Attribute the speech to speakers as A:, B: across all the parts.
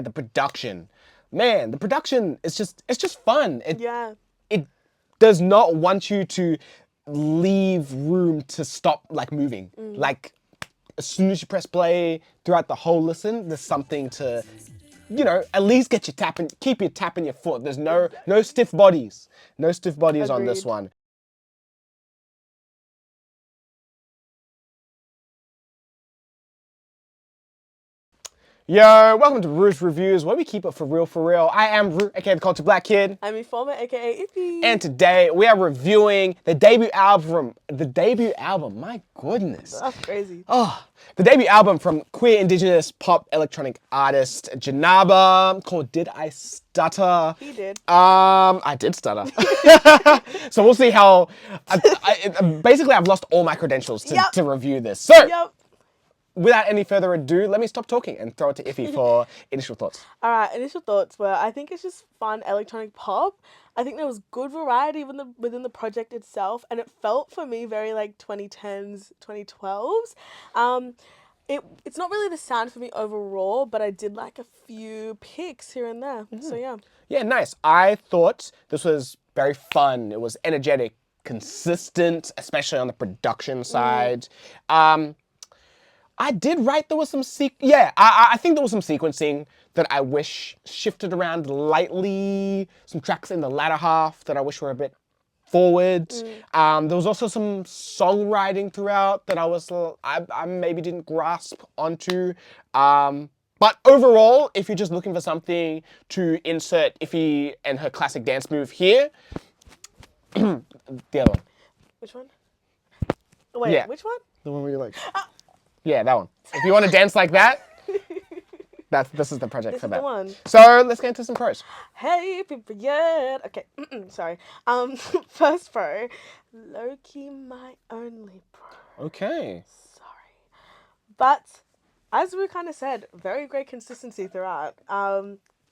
A: The production, man, the production is it's just fun. It does not want you to leave room to stop like moving. Like as soon as you press play throughout the whole listen, there's something to, at least get you tapping, keep you tapping your foot. There's no stiff bodies, on this
B: Agreed.
A: one. Yo, welcome to Ruu's Reviews, where we keep it for real, for real. I am Ruu, aka the Culture Black Kid.
B: I'm Informer, aka Ify.
A: And today we are reviewing the debut album. My goodness.
B: That's crazy.
A: Oh, the debut album from queer Indigenous pop electronic artist Djanaba, called Did I Stutter?
B: He did.
A: I did stutter. So we'll see how. Basically, I've lost all my credentials to review this. So.
B: Yep.
A: Without any further ado, let me stop talking and throw it to Ify for initial thoughts.
B: All right, initial thoughts were I think it's just fun electronic pop. I think there was good variety within the project itself, and it felt for me very like 2010s, 2012s. It's not really the sound for me overall, but I did like a few picks here and there. So yeah.
A: Yeah, nice. I thought this was very fun. It was energetic, consistent, especially on the production side. I did write there was some I think there was some sequencing that I wish shifted around lightly. Some tracks in the latter half that I wish were a bit forward. There was also some songwriting throughout that I maybe didn't grasp onto. But overall, if you're just looking for something to insert Ify and her classic dance move here, the other one.
B: Which one? Wait,
A: Yeah.
B: which one?
A: The one where you're like... Yeah, that one. If you want to dance like that, this is the project
B: This
A: for
B: is
A: that.
B: the one.
A: So let's get into some pros.
B: Hey, people, yeah. Okay, sorry. First pro, low-key my only pro.
A: Okay.
B: Sorry. But, as we kind of said, very great consistency throughout.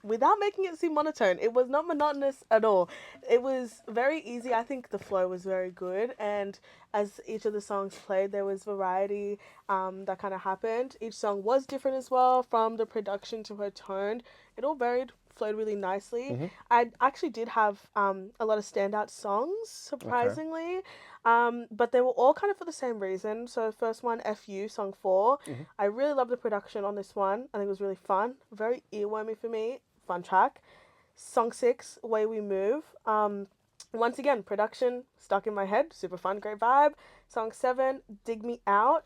B: Without making it seem monotone. It was not monotonous at all. It was very easy. I think the flow was very good, and as each of the songs played, there was variety that kind of happened. Each song was different as well, from the production to her tone. It all varied, flowed really nicely. I actually did have a lot of standout songs, surprisingly. But they were all kind of for the same reason. So first one, FU, song 4. I really love the production on this one. I think it was really fun. Very earwormy for me. Fun track. Song 6, Way We Move. Once again, production stuck in my head. Super fun, great vibe. Song 7, Dig Me Out.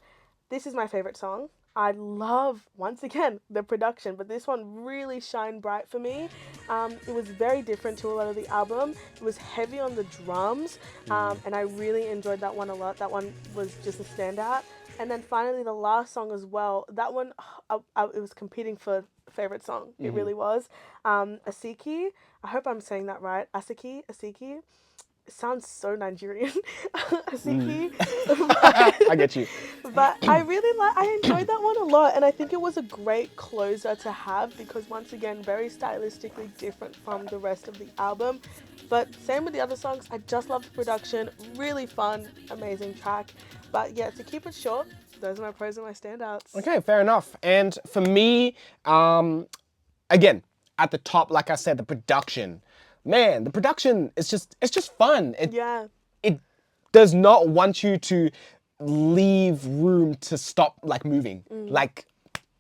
B: This is my favorite song. I love, once again, the production, but this one really shined bright for me. It was very different to a lot of the album. It was heavy on the drums, and I really enjoyed that one a lot. That one was just a standout. And then finally, the last song as well. That one, it was competing for favorite song. It really was. Asiki. I hope I'm saying that right. Asiki. It sounds so Nigerian. Asiki.
A: I get you.
B: But I enjoyed that one a lot, and I think it was a great closer to have because once again, very stylistically different from the rest of the album. But same with the other songs, I just love the production, really fun, amazing track. But yeah, to keep it short, those are my pros and my standouts.
A: Okay, fair enough. And for me, again, at the top, like I said, the production. Man, the production is just fun. It does not want you to leave room to stop like moving. Like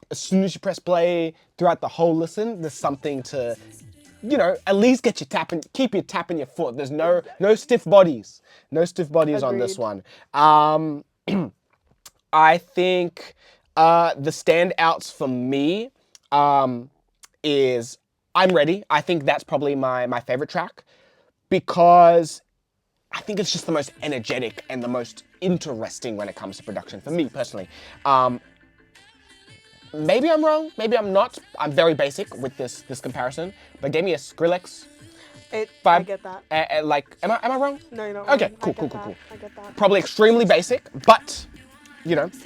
A: as soon as you press play throughout the whole listen, there's something to, at least get you tapping, keep you tapping your foot. There's no stiff bodies, on this
B: Agreed.
A: one. I think the standouts for me is I'm Ready. I think that's probably my favorite track because I think it's just the most energetic and the most interesting when it comes to production for me personally. Maybe I'm wrong, maybe I'm not. I'm very basic with this comparison, but gave me a Skrillex vibe.
B: I get that.
A: Am I wrong?
B: No, you're not
A: Okay,
B: wrong.
A: cool.
B: I get that.
A: Probably extremely basic, but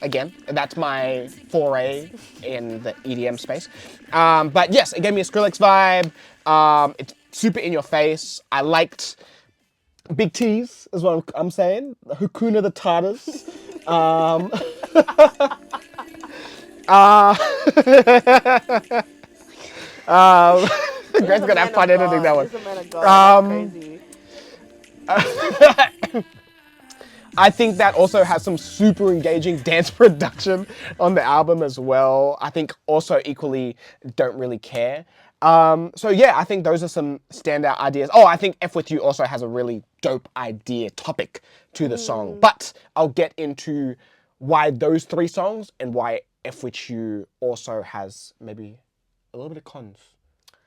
A: again, that's my foray in the EDM space. But yes, it gave me a Skrillex vibe. It's super in your face. I liked big T's, is what I'm saying. Hakuna the Tartars. Greg's gonna have fun editing that one.
B: He's a man of God. That's crazy.
A: I think that also has some super engaging dance production on the album as well. I think also equally Don't Really Care. So yeah, I think those are some standout ideas. Oh, I think F With You also has a really dope idea topic to the song. But I'll get into why those three songs and why F With You also has maybe a little bit of cons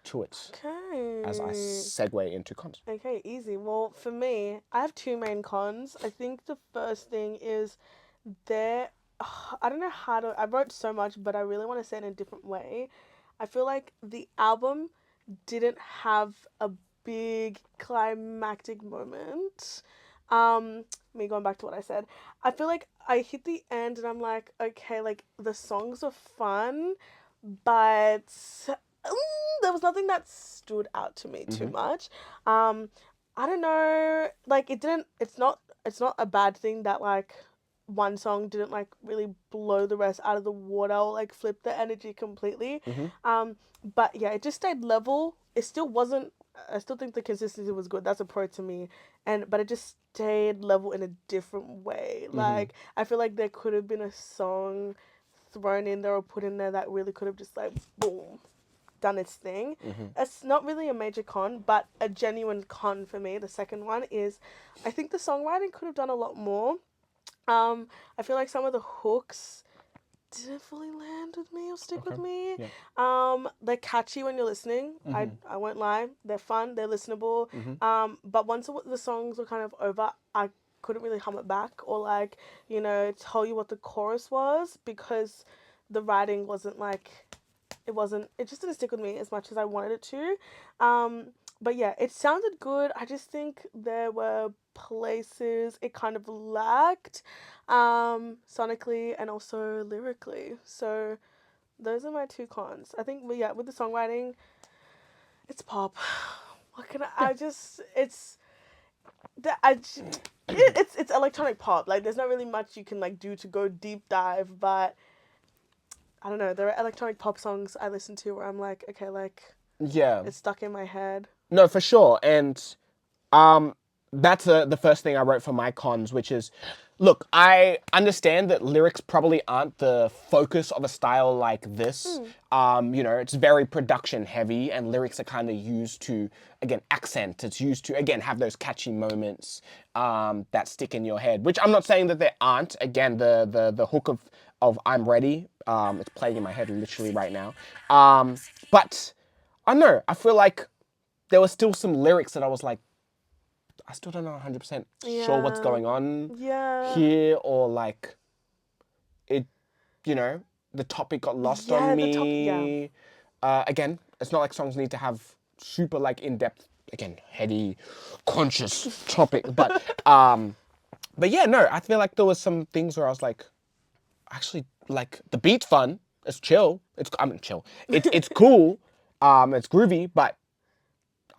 A: to it.
B: Okay.
A: As I segue into cons.
B: Okay, easy. Well, for me, I have two main cons. I think the first thing is there. I don't know how to. I wrote so much, but I really want to say it in a different way. I feel like the album didn't have a big climactic moment. Me going back to what I said, I feel like I hit the end and I'm like, okay, like the songs are fun, but there was nothing that stood out to me too much. I don't know, like it didn't. It's not a bad thing that like one song didn't like really blow the rest out of the water or like flip the energy completely. But yeah, it just stayed level. It still wasn't. I still think the consistency was good. That's a pro to me. But it just stayed level in a different way. Like I feel like there could have been a song thrown in there or put in there that really could have just like boom done its thing. It's not really a major con, but a genuine con for me. The second one is I think the songwriting could have done a lot more. I feel like some of the hooks didn't fully land with me or stick with me.
A: Yeah.
B: They're catchy when you're listening. I won't lie. They're fun. They're listenable. But once the songs were kind of over, I couldn't really hum it back or like, you know, tell you what the chorus was because the writing wasn't like, it just didn't stick with me as much as I wanted it to. But yeah, it sounded good. I just think there were places it kind of lacked, sonically and also lyrically. So those are my two cons. I think, yeah, with the songwriting, it's pop. What can I just, it's, it's electronic pop. Like, there's not really much you can, like, do to go deep dive, but I don't know. There are electronic pop songs I listen to where I'm like, okay, like,
A: Yeah.
B: it's stuck in my head.
A: No, for sure. And that's the first thing I wrote for my cons, which is, look, I understand that lyrics probably aren't the focus of a style like this. You know, it's very production heavy and lyrics are kind of used to, again, accent. It's used to, again, have those catchy moments that stick in your head, which I'm not saying that there aren't. Again, the hook of I'm Ready, it's playing in my head literally right now. But I don't know, I feel like there was still some lyrics that I was like, I still don't know 100% sure what's going on here, or like it, you know, the topic got lost on me. Again, it's not like songs need to have super like in-depth, again, heady, conscious topic, but yeah, no, I feel like there was some things where I was like, actually, like the beat's fun, it's chill, chill, it's cool, it's groovy, but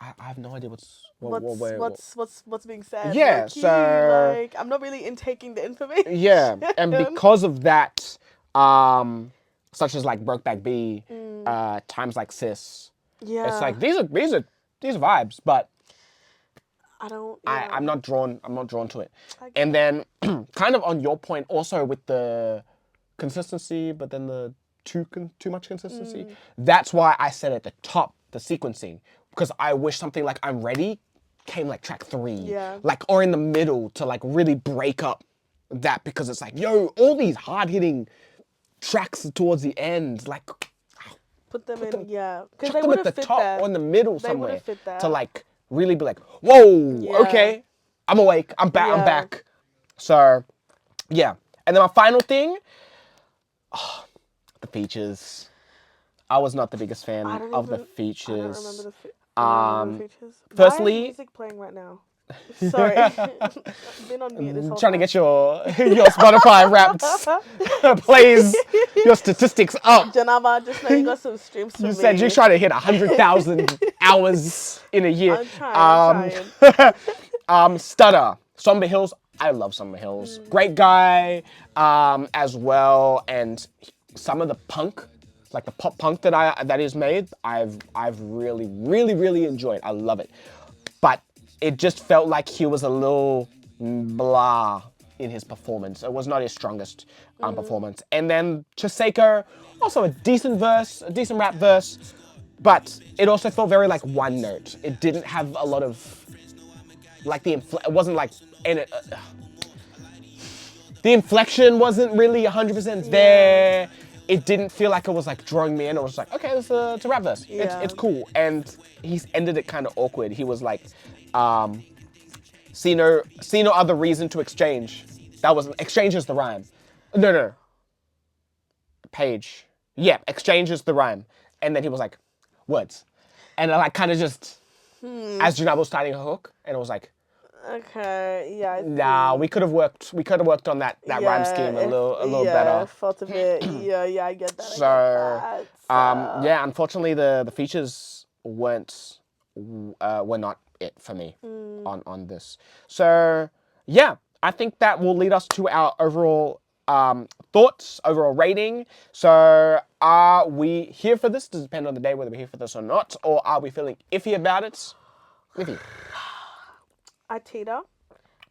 A: I have no idea
B: what's being said.
A: Yeah,
B: Low-key,
A: so
B: like I'm not really intaking the information.
A: yeah, and because of that, such as like Brokeback B, Times Like Sis, it's like these are vibes, but
B: I don't.
A: I'm not drawn to it. And then, kind of on your point, also with the consistency, but then the too much consistency. That's why I said at the top the sequencing, because I wish something like I'm Ready came like track 3, like, or in the middle to like really break up that, because it's like, yo, all these hard hitting tracks towards the end, like
B: put them in,
A: because they would at the top
B: there.
A: or in the middle
B: They
A: somewhere
B: fit there.
A: to like really be like, whoa, okay, I'm awake, I'm back, I'm back. So yeah, and then my final thing, the features. I was not the biggest fan of the features.
B: I don't remember the features.
A: Firstly,
B: why is music playing right now? Sorry, I've been on mute this whole
A: trying
B: time.
A: to get your Spotify Wrapped plays, your statistics up.
B: Djanaba, just know you got some streams from me.
A: You said you're trying to hit 100,000 hours in a year.
B: I'm trying.
A: Stutter, Somber Hills. I love Somber Hills. Great guy, as well, and some of the punk like the pop punk that is made, I've really enjoyed. I love it. But it just felt like he was a little blah in his performance. It was not his strongest performance. And then Chiseko, also a decent verse, a decent rap verse, but it also felt very like one note. It didn't have a lot of like it wasn't like the inflection wasn't really 100% there. It didn't feel like it was like drawing me in. It was like, okay, it's a rap verse. It's cool. And he's ended it kind of awkward. He was like, see no other reason to exchange. That was exchange is the rhyme. No. Page. Yeah, exchange is the rhyme. And then he was like, words. And I like kind of just, as Djanaba was starting a hook, and it was like,
B: okay, yeah.
A: Nah, we could have worked on that rhyme scheme a little better.
B: I felt a bit. Yeah, I get that.
A: So, yeah, unfortunately the features were not it for me on this. So, yeah, I think that will lead us to our overall thoughts, overall rating. So, are we here for this? Does it depend on the day whether we're here for this or not, or are we feeling iffy about it? Iffy.
B: I teeter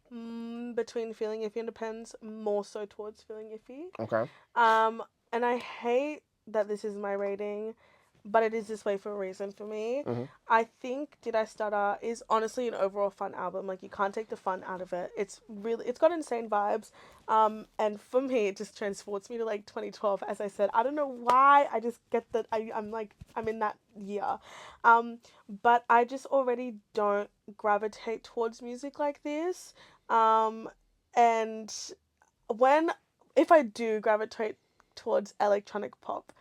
B: between feeling iffy and depends, more so towards feeling iffy.
A: Okay.
B: And I hate that this is my rating, but it is this way for a reason for me. I think Did I Stutter is honestly an overall fun album. Like, you can't take the fun out of it. It's got insane vibes. And for me, it just transports me to like 2012. As I said, I don't know why. I just get that I'm in that year. But I just already don't gravitate towards music like this. And if I do gravitate towards electronic pop,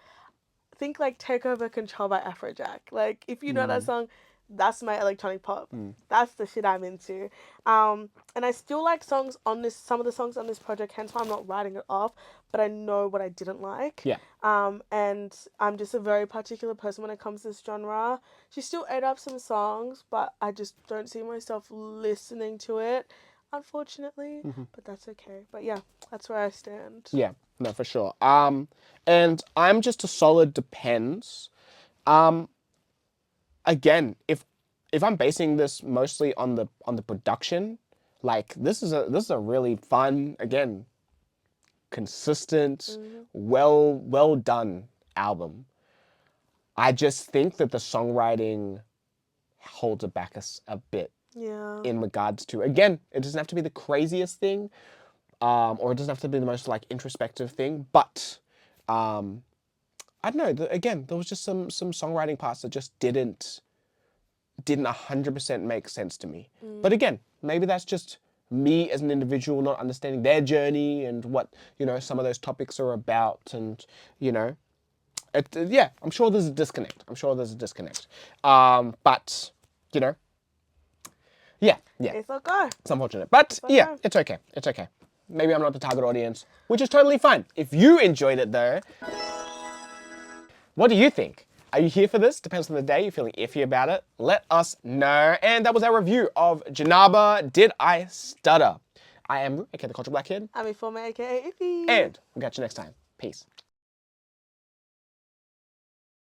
B: think like Take Over Control by Afrojack. Like, if you know that song, that's my electronic pop. That's the shit I'm into. And I still like some of the songs on this project, hence why I'm not writing it off, but I know what I didn't like.
A: Yeah.
B: And I'm just a very particular person when it comes to this genre. She still ate up some songs, but I just don't see myself listening to it, unfortunately. But that's okay. But yeah, that's where I stand.
A: Yeah, no, for sure. And I'm just a solid depends. Again, if I'm basing this mostly on the production, like this is a really fun, again, consistent, well done album. I just think that the songwriting holds it back a bit.
B: Yeah.
A: In regards to, again, it doesn't have to be the craziest thing, or it doesn't have to be the most like introspective thing, but I don't know. Again, there was just some songwriting parts that just didn't 100% make sense to me. But again, maybe that's just me as an individual not understanding their journey and what some of those topics are about, and yeah, I'm sure there's a disconnect. But yeah.
B: It's okay.
A: It's unfortunate, but yeah, it's okay. Maybe I'm not the target audience, which is totally fine. If you enjoyed it though, what do you think? Are you here for this? Depends on the day. You're feeling iffy about it? Let us know. And that was our review of Djanaba, Did I Stutter? I am Ruu, aka the Culture Black Kid.
B: I'm Ify, aka Ify.
A: And we'll catch you next time. Peace.